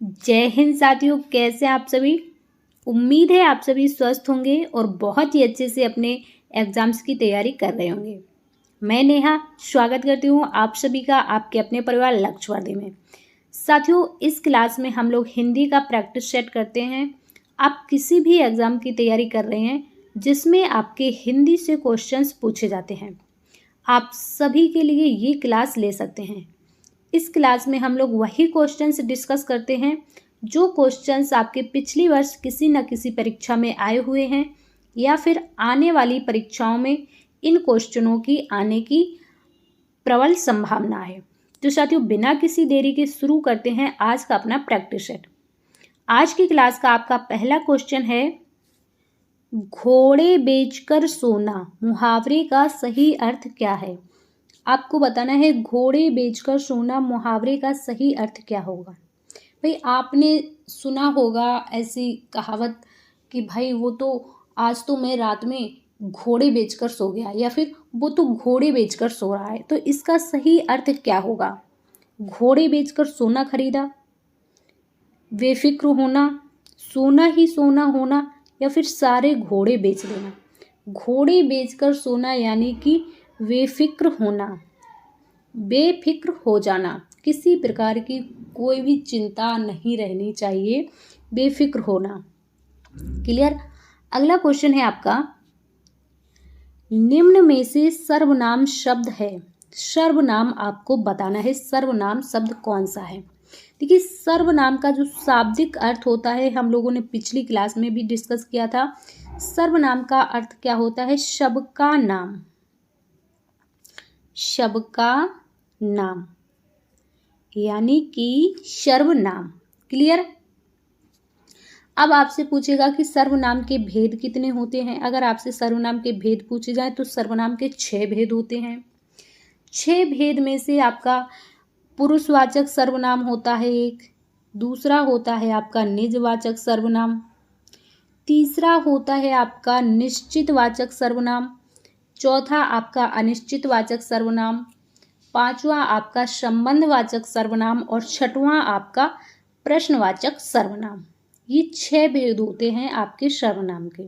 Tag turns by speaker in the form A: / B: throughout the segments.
A: जय हिंद साथियों, कैसे आप सभी। उम्मीद है आप सभी स्वस्थ होंगे और बहुत ही अच्छे से अपने एग्जाम्स की तैयारी कर रहे होंगे। मैं नेहा स्वागत करती हूँ आप सभी का आपके अपने परिवार लक्ष्यवर्धी में। साथियों, इस क्लास में हम लोग हिंदी का प्रैक्टिस सेट करते हैं। आप किसी भी एग्ज़ाम की तैयारी कर रहे हैं जिसमें आपके हिंदी से क्वेश्चंस पूछे जाते हैं, आप सभी के लिए ये क्लास ले सकते हैं। इस क्लास में हम लोग वही क्वेश्चंस डिस्कस करते हैं जो क्वेश्चंस आपके पिछली वर्ष किसी न किसी परीक्षा में आए हुए हैं या फिर आने वाली परीक्षाओं में इन क्वेश्चनों की आने की प्रबल संभावना है। तो साथियों, बिना किसी देरी के शुरू करते हैं आज का अपना प्रैक्टिस सेट। आज की क्लास का आपका पहला क्वेश्चन है, घोड़े बेचकर सोना मुहावरे का सही अर्थ क्या है। आपको बताना है घोड़े बेचकर सोना मुहावरे का सही अर्थ क्या होगा। भाई, आपने सुना होगा ऐसी कहावत कि भाई वो तो आज तो मैं रात में घोड़े बेचकर सो गया, या फिर वो तो घोड़े बेचकर सो रहा है। तो इसका सही अर्थ क्या होगा। घोड़े बेचकर सोना खरीदा, बेफिक्र होना, सोना ही सोना होना, या फिर सारे घोड़े बेच देना। घोड़े बेचकर सोना यानी कि बेफिक्र होना, बेफिक्र हो जाना, किसी प्रकार की कोई भी चिंता नहीं रहनी चाहिए, बेफिक्र होना। क्लियर। अगला क्वेश्चन है आपका, निम्न में से सर्वनाम शब्द है। सर्वनाम आपको बताना है, सर्वनाम शब्द कौन सा है। देखिए, सर्वनाम का जो शाब्दिक अर्थ होता है हम लोगों ने पिछली क्लास में भी डिस्कस किया था। सर्वनाम का अर्थ क्या होता है, शब्द का नाम, शब्द का नाम यानी कि सर्वनाम। क्लियर। अब आपसे पूछेगा कि सर्वनाम के भेद कितने होते हैं। अगर आपसे सर्वनाम के भेद पूछे जाए तो सर्वनाम के 6 भेद होते हैं। 6 भेद में से आपका पुरुषवाचक सर्वनाम होता है एक, दूसरा होता है आपका निजवाचक सर्वनाम, तीसरा होता है आपका निश्चितवाचक सर्वनाम, चौथा आपका अनिश्चितवाचक सर्वनाम, पांचवा आपका संबंधवाचक सर्वनाम और छठवां आपका प्रश्नवाचक सर्वनाम। ये 6 भेद होते हैं आपके सर्वनाम के।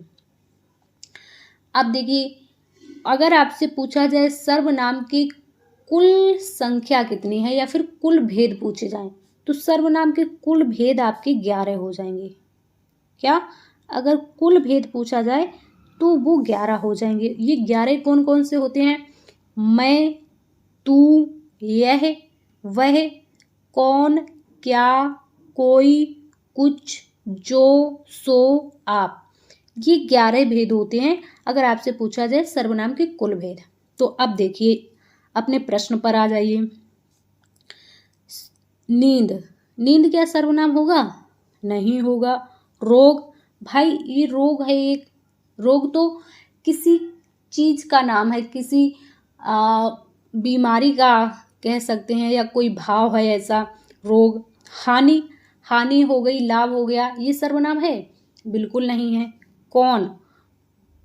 A: अब देखिए, अगर आपसे पूछा जाए सर्वनाम की कुल संख्या कितनी है या फिर कुल भेद पूछे जाएं, तो सर्वनाम के कुल भेद आपके 11 हो जाएंगे। क्या? अगर कुल भेद पूछा जाए तो वो 11 हो जाएंगे। ये 11 कौन कौन से होते हैं? मैं, तू, यह, वह, कौन, क्या, कोई, कुछ, जो, सो, आप। ये 11 भेद होते हैं अगर आपसे पूछा जाए सर्वनाम के कुल भेद। तो अब देखिए, अपने प्रश्न पर आ जाइए। नींद, नींद क्या सर्वनाम होगा? नहीं होगा। रोग, भाई ये रोग है एक, रोग तो किसी चीज का नाम है, किसी बीमारी का कह सकते हैं, या कोई भाव है ऐसा, रोग। हानि, हानि हो गई, लाभ हो गया, ये सर्वनाम है? बिल्कुल नहीं है। कौन,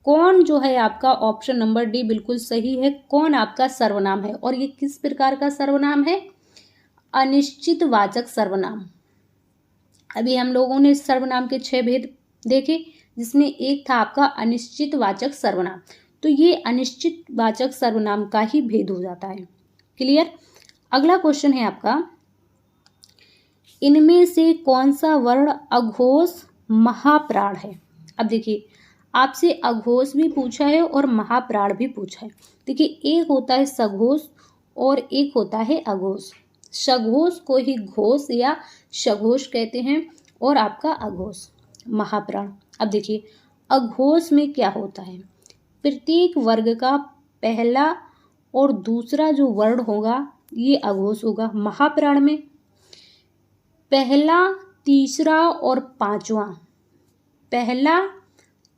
A: कौन जो है आपका ऑप्शन नंबर डी बिल्कुल सही है। कौन आपका सर्वनाम है और ये किस प्रकार का सर्वनाम है? अनिश्चितवाचक सर्वनाम। अभी हम लोगों ने सर्वनाम के 6 भेद देखे, जिसमें एक था आपका अनिश्चितवाचक सर्वनाम। तो ये अनिश्चितवाचक सर्वनाम का ही भेद हो जाता है। क्लियर। अगला क्वेश्चन है आपका, इनमें से कौन सा वर्ण अघोष महाप्राण है। अब देखिए, आपसे अघोष भी पूछा है और महाप्राण भी पूछा है। देखिए, एक होता है सघोष और एक होता है अघोष। सघोष को ही घोष या सघोष कहते हैं और आपका अघोष महाप्राण। अब देखिए, अघोष में क्या होता है, प्रत्येक वर्ग का पहला और दूसरा जो वर्ण होगा ये अघोष होगा। महाप्राण में पहला, तीसरा और पांचवा, पहला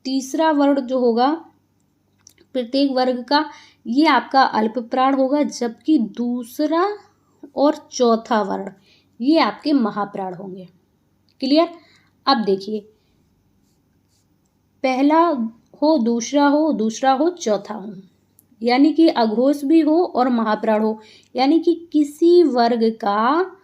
A: तीसरा वर्ण जो होगा प्रत्येक वर्ग का, ये आपका अल्प प्राण होगा, जबकि दूसरा और चौथा वर्ण ये आपके महाप्राण होंगे। क्लियर। अब देखिए, पहला हो, दूसरा हो, दूसरा हो, चौथा हो, यानी कि अघोष भी हो और महाप्राण हो, यानी कि किसी वर्ग का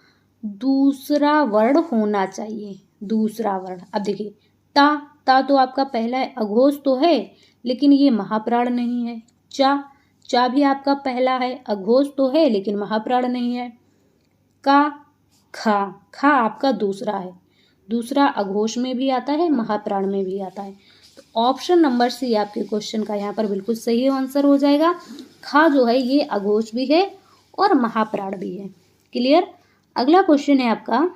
A: दूसरा वर्ण होना चाहिए, दूसरा वर्ण। अब देखिए ता तो आपका पहला है, अघोष तो है लेकिन ये महाप्राण नहीं है। चा भी आपका पहला है, अघोष तो है लेकिन महाप्राण नहीं है। खा आपका दूसरा है, दूसरा अघोष में भी आता है, महाप्राण में भी आता है। तो ऑप्शन नंबर सी आपके क्वेश्चन का यहाँ पर बिल्कुल सही आंसर हो जाएगा। खा जो है ये अघोष भी है और महाप्राण भी है। क्लियर। अगला क्वेश्चन है आपका,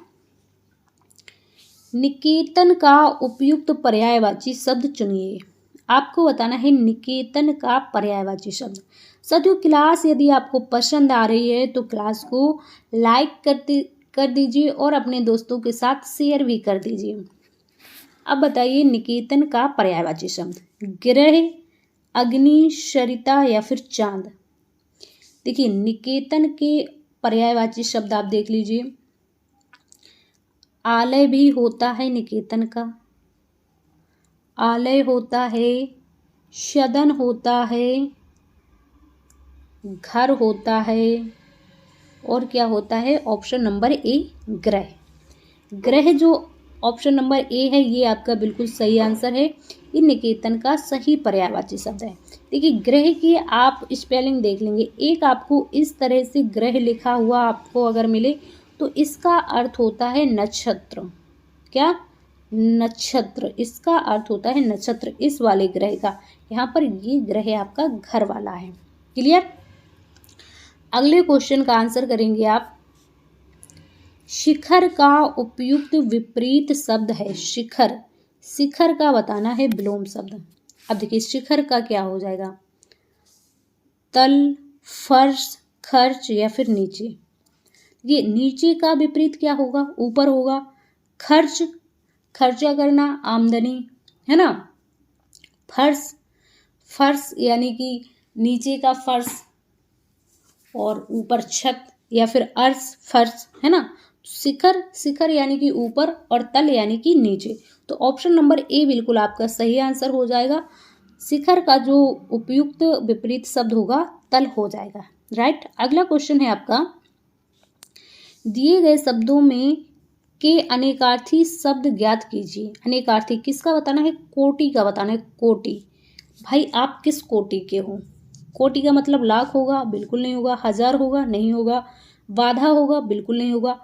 A: निकेतन का उपयुक्त पर्यायवाची शब्द चुनिए। आपको बताना है निकेतन का पर्यायवाची शब्द। साथियों क्लास यदि आपको पसंद आ रही है तो क्लास को लाइक कर दीजिए और अपने दोस्तों के साथ शेयर भी कर दीजिए। अब बताइए निकेतन का पर्यायवाची शब्द। ग्रह, अग्नि, सरिता या फिर चांद। देखिए निकेतन के पर्यायवाची शब्द आप देख लीजिए। आलय भी होता है निकेतन का, आलय होता है, सदन होता है, घर होता है और क्या होता है, ऑप्शन नंबर ए ग्रह। ग्रह जो ऑप्शन नंबर ए है ये आपका बिल्कुल सही आंसर है। ये निकेतन का सही पर्यायवाची शब्द है। देखिए ग्रह की आप स्पेलिंग देख लेंगे, एक आपको इस तरह से ग्रह लिखा हुआ आपको अगर मिले तो इसका अर्थ होता है नक्षत्र। क्या, नक्षत्र, इसका अर्थ होता है नक्षत्र, इस वाले ग्रह का। यहाँ पर ये ग्रह आपका घर वाला है। क्लियर। अगले क्वेश्चन का आंसर करेंगे आप। शिखर का उपयुक्त विपरीत शब्द है शिखर। शिखर का बताना है विलोम शब्द। अब देखिए शिखर का क्या हो जाएगा, तल, फर्श, खर्च या फिर नीचे। ये नीचे का विपरीत क्या होगा, ऊपर होगा। खर्च, खर्चा करना, आमदनी, है ना। फर्श यानी कि नीचे का फर्श और ऊपर छत या फिर अर्श, फर्श, है ना। शिखर यानी कि ऊपर और तल यानी कि नीचे। तो ऑप्शन नंबर ए बिल्कुल आपका सही आंसर हो जाएगा। शिखर का जो उपयुक्त विपरीत शब्द होगा तल हो जाएगा। राइट। अगला क्वेश्चन है आपका, दिए गए शब्दों में के अनेकार्थी शब्द ज्ञात कीजिए। अनेकार्थी किसका बताना है, कोटि का बताना है। कोटि, भाई आप किस कोटि के हो। कोटि का मतलब लाख होगा, बिल्कुल नहीं होगा। हजार होगा, नहीं होगा। बाधा होगा, बिल्कुल नहीं होगा।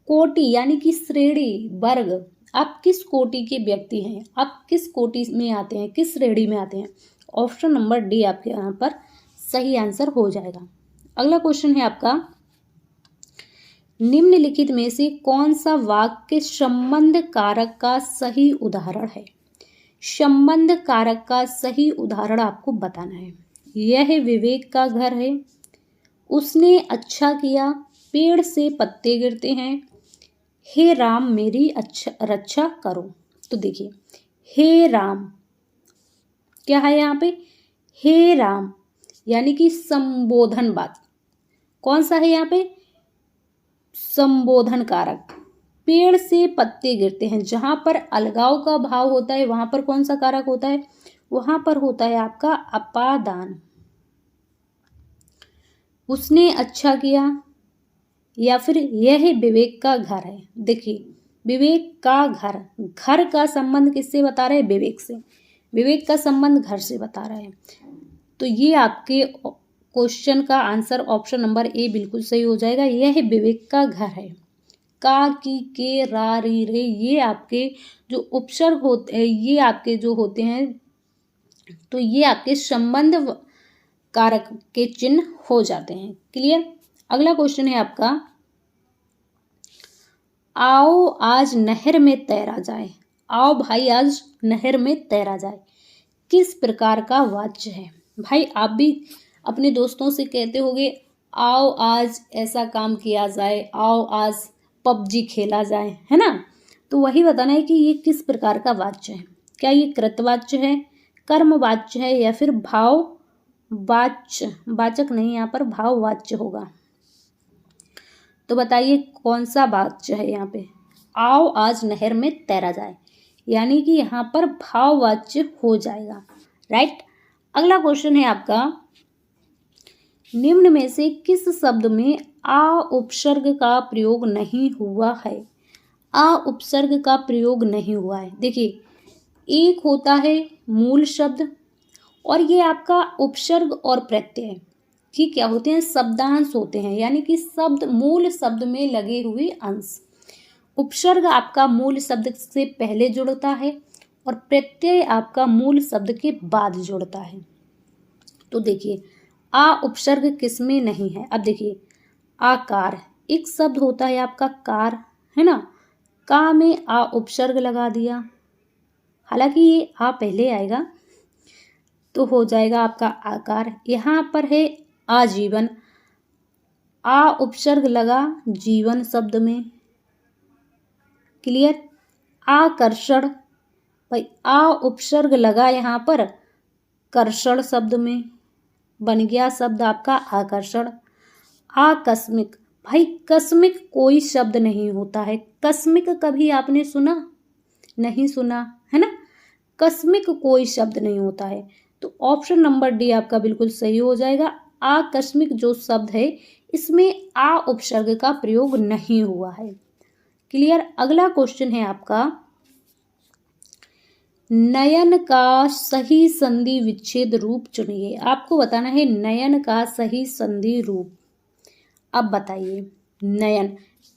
A: कोटि यानी कि श्रेणी, वर्ग, आप किस कोटि के व्यक्ति हैं, आप किस कोटि में आते हैं, किस श्रेणी में आते हैं। ऑप्शन नंबर डी आपके यहाँ पर सही आंसर हो जाएगा। अगला क्वेश्चन है आपका, निम्नलिखित में से कौन सा वाक्य संबंध कारक का सही उदाहरण है। संबंध कारक का सही उदाहरण आपको बताना है। यह विवेक का घर है, उसने अच्छा किया, पेड़ से पत्ते गिरते हैं, हे राम मेरी रक्षा करो। तो देखिए हे राम क्या है यहाँ पे, हे राम यानी कि संबोधन बात। कौन सा है यहाँ पे, संबोधन कारक। पेड़ से पत्ते गिरते हैं, जहां पर अलगाव का भाव होता है वहां पर कौन सा कारक होता है, वहां पर होता है आपका अपादान। उसने अच्छा किया या फिर यह विवेक का घर है। देखिए विवेक का घर, घर का संबंध किससे बता रहे हैं, विवेक से। विवेक का संबंध घर से बता रहे हैं। तो ये आपके क्वेश्चन का आंसर ऑप्शन नंबर ए बिल्कुल सही हो जाएगा। यह विवेक का घर है। का, की, के, रा, री, रे, ये आपके जो उपसर्ग होते हैं, ये आपके जो होते हैं, तो ये आपके संबंध कारक के चिन्ह हो जाते हैं। क्लियर। अगला क्वेश्चन है आपका, आओ आज नहर में तैरा जाए। आओ भाई आज नहर में तैरा जाए किस प्रकार का वाच्य है। भाई आप भी अपने दोस्तों से कहते होगे आओ आज ऐसा काम किया जाए, आओ आज पबजी खेला जाए, है ना। तो वही बताना है कि ये किस प्रकार का वाच्य है। क्या ये कृतवाच्य है, कर्मवाच्य है या फिर भाववाच्य, वाचक नहीं, यहाँ पर भाववाच्य होगा। तो बताइए कौन सा वाच्य है यहाँ पे। आओ आज नहर में तैरा जाए यानी कि यहाँ पर भाववाच्य हो जाएगा। राइट। अगला क्वेश्चन है आपका, निम्न में से किस शब्द में आ उपसर्ग का प्रयोग नहीं हुआ है। आ उपसर्ग का प्रयोग नहीं हुआ है। देखिए, एक होता है मूल शब्द और ये आपका उपसर्ग और प्रत्यय, कि क्या होते हैं, शब्दांश होते हैं, यानी कि शब्द मूल शब्द में लगे हुए अंश। उपसर्ग आपका मूल शब्द से पहले जुड़ता है और प्रत्यय आपका मूल शब्द के बाद जुड़ता है। तो देखिए, आ उपसर्ग किसमें नहीं है। अब देखिए, आकार एक शब्द होता है आपका कार, है ना, का में आ उपसर्ग लगा दिया, हालांकि ये आ पहले आएगा तो हो जाएगा आपका आकार। यहाँ पर है आजीवन, आ उपसर्ग लगा जीवन शब्द में, क्लियर। आकर्षण, भाई आ उपसर्ग लगा यहाँ पर कर्षण शब्द में, बन गया शब्द आपका आकर्षण। आकस्मिक, भाई कस्मिक कोई शब्द नहीं होता है। कस्मिक कभी आपने सुना? नहीं सुना, है ना। कस्मिक कोई शब्द नहीं होता है। तो ऑप्शन नंबर डी आपका बिल्कुल सही हो जाएगा। आकस्मिक जो शब्द है इसमें आ उपसर्ग का प्रयोग नहीं हुआ है। क्लियर। अगला क्वेश्चन है आपका, नयन का सही संधि विच्छेद रूप चुनिए। आपको बताना है नयन का सही संधि रूप। अब बताइए, नयन,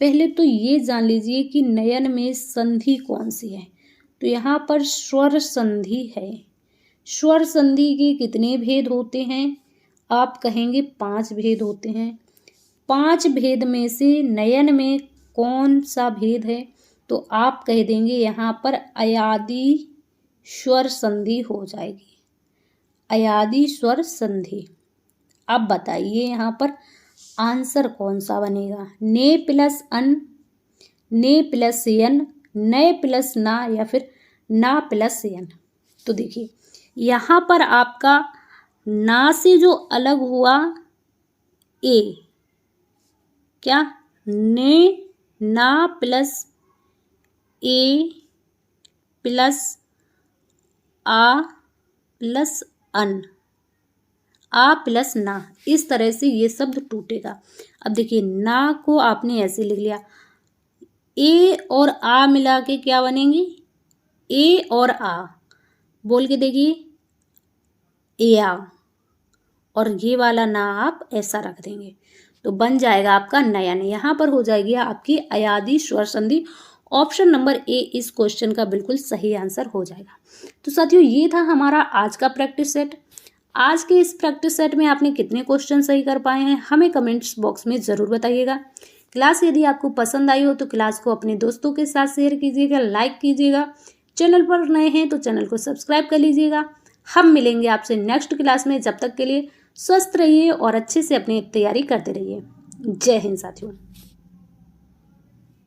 A: पहले तो ये जान लीजिए कि नयन में संधि कौन सी है। तो यहाँ पर स्वर संधि है। स्वर संधि के कितने भेद होते हैं? आप कहेंगे 5 भेद होते हैं। 5 भेद में से नयन में कौन सा भेद है? तो आप कह देंगे यहाँ पर अयादि स्वर संधि हो जाएगी, अयादि स्वर संधि। अब बताइए यहाँ पर आंसर कौन सा बनेगा? ने प्लस अन, ने प्लस यन, नए प्लस ना, या फिर ना प्लस यन। तो देखिए, यहाँ पर आपका ना से जो अलग हुआ ए, क्या, ने, ना प्लस ए प्लस आ प्लस अन, आ प्लस ना, इस तरह से ये शब्द टूटेगा। अब देखिए, ना को आपने ऐसे लिख लिया, ए और आ मिला के क्या बनेंगे? ए और आ, बोल के देखिए, या, और ये वाला ना आप ऐसा रख देंगे तो बन जाएगा आपका नयन। यहाँ पर हो जाएगी आपकी अयादि स्वर संधि। ऑप्शन नंबर ए इस क्वेश्चन का बिल्कुल सही आंसर हो जाएगा। तो साथियों, ये था हमारा आज का प्रैक्टिस सेट। आज के इस प्रैक्टिस सेट में आपने कितने क्वेश्चन सही कर पाए हैं हमें कमेंट्स बॉक्स में ज़रूर बताइएगा। क्लास यदि आपको पसंद आई हो तो क्लास को अपने दोस्तों के साथ शेयर कीजिएगा, लाइक कीजिएगा। चैनल पर नए हैं तो चैनल को सब्सक्राइब कर लीजिएगा। हम मिलेंगे आपसे नेक्स्ट क्लास में। जब तक के लिए स्वस्थ रहिए और अच्छे से अपनी तैयारी करते रहिए। जय हिंद साथियों।